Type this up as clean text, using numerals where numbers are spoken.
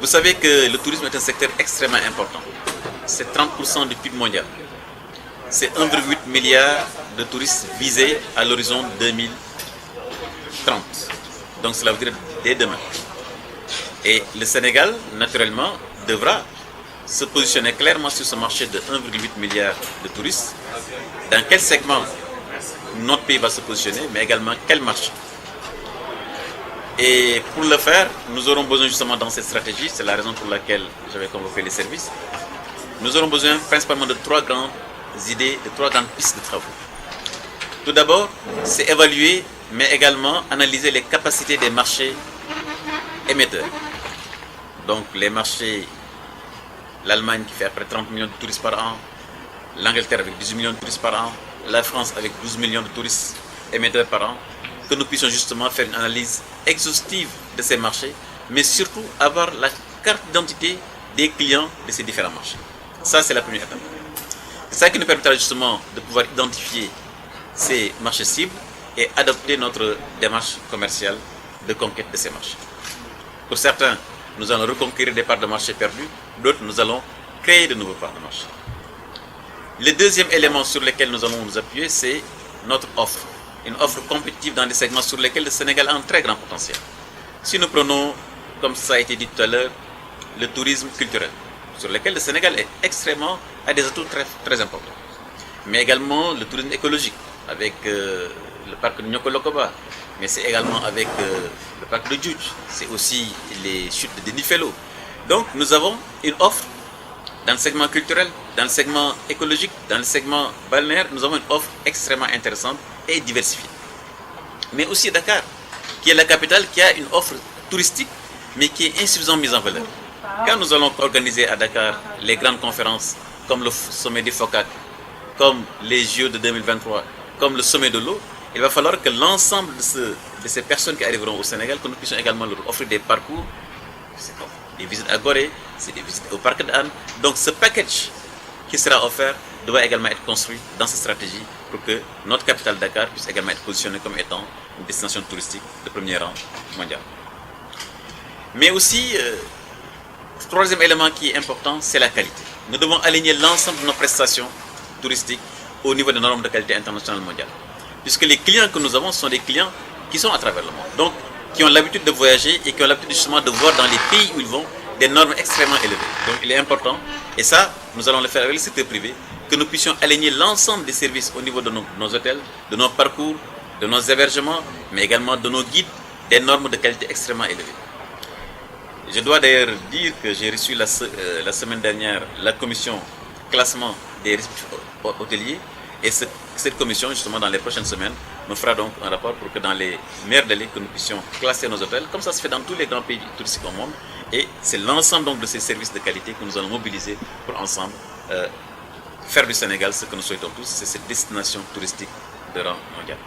Vous savez que le tourisme est un secteur extrêmement important. C'est 30% du PIB mondial. C'est 1,8 milliard de touristes visés à l'horizon 2030. Donc cela veut dire dès demain. Et le Sénégal, naturellement, devra se positionner clairement sur ce marché de 1,8 milliard de touristes. Dans quel segment notre pays va se positionner, mais également quel marché. Et pour le faire, nous aurons besoin justement dans cette stratégie, c'est la raison pour laquelle j'avais convoqué les services, nous aurons besoin principalement de trois grandes idées, de trois grandes pistes de travaux. Tout d'abord, c'est évaluer, mais également analyser les capacités des marchés émetteurs. Donc les marchés, l'Allemagne qui fait à peu près 30 millions de touristes par an, l'Angleterre avec 18 millions de touristes par an, la France avec 12 millions de touristes émetteurs par an, que nous puissions justement faire une analyse exhaustive de ces marchés, mais surtout avoir la carte d'identité des clients de ces différents marchés. Ça, c'est la première étape. C'est ça qui nous permettra justement de pouvoir identifier ces marchés cibles et adopter notre démarche commerciale de conquête de ces marchés. Pour certains, nous allons reconquérir des parts de marché perdues, d'autres, nous allons créer de nouveaux parts de marché. Le deuxième élément sur lequel nous allons nous appuyer, c'est notre offre. Une offre compétitive dans des segments sur lesquels le Sénégal a un très grand potentiel. Si nous prenons, comme ça a été dit tout à l'heure, le tourisme culturel, sur lequel le Sénégal a des atouts très importants. Mais également le tourisme écologique, avec le parc de Nyokolokoba, mais c'est également avec le parc de Djoudj, c'est aussi les chutes de Denifelo. Donc nous avons une offre dans le segment culturel, dans le segment écologique, dans le segment balnéaire, nous avons une offre extrêmement intéressante et diversifiée. Mais aussi Dakar, qui est la capitale, qui a une offre touristique, mais qui est insuffisamment mise en valeur. Quand nous allons organiser à Dakar les grandes conférences, comme le sommet du FOCAC, comme les JO de 2023, comme le sommet de l'eau, il va falloir que l'ensemble de ces personnes qui arriveront au Sénégal, que nous puissions également leur offrir des parcours, des visites à Gorée, c'est des visites au parc d'Anne. Donc ce package qui sera offert doit également être construit dans cette stratégie pour que notre capitale Dakar puisse également être positionnée comme étant une destination touristique de premier rang mondial. Mais aussi, troisième élément qui est important, c'est la qualité. Nous devons aligner l'ensemble de nos prestations touristiques au niveau des normes de qualité internationale mondiale. Puisque les clients que nous avons sont des clients qui sont à travers le monde. Donc, qui ont l'habitude de voyager et qui ont l'habitude justement de voir dans les pays où ils vont des normes extrêmement élevées. Donc il est important, et ça, nous allons le faire avec le secteur privé, que nous puissions aligner l'ensemble des services au niveau de nos hôtels, de nos parcours, de nos hébergements, mais également de nos guides, des normes de qualité extrêmement élevées. Je dois d'ailleurs dire que j'ai reçu la semaine dernière la commission classement des risques hôteliers, et cette commission, justement, dans les prochaines semaines, nous fera donc un rapport pour que dans les meilleurs délais, que nous puissions classer nos hôtels, comme ça se fait dans tous les grands pays touristiques au monde. Et c'est l'ensemble donc de ces services de qualité que nous allons mobiliser pour ensemble faire du Sénégal ce que nous souhaitons tous, c'est cette destination touristique de rang mondial.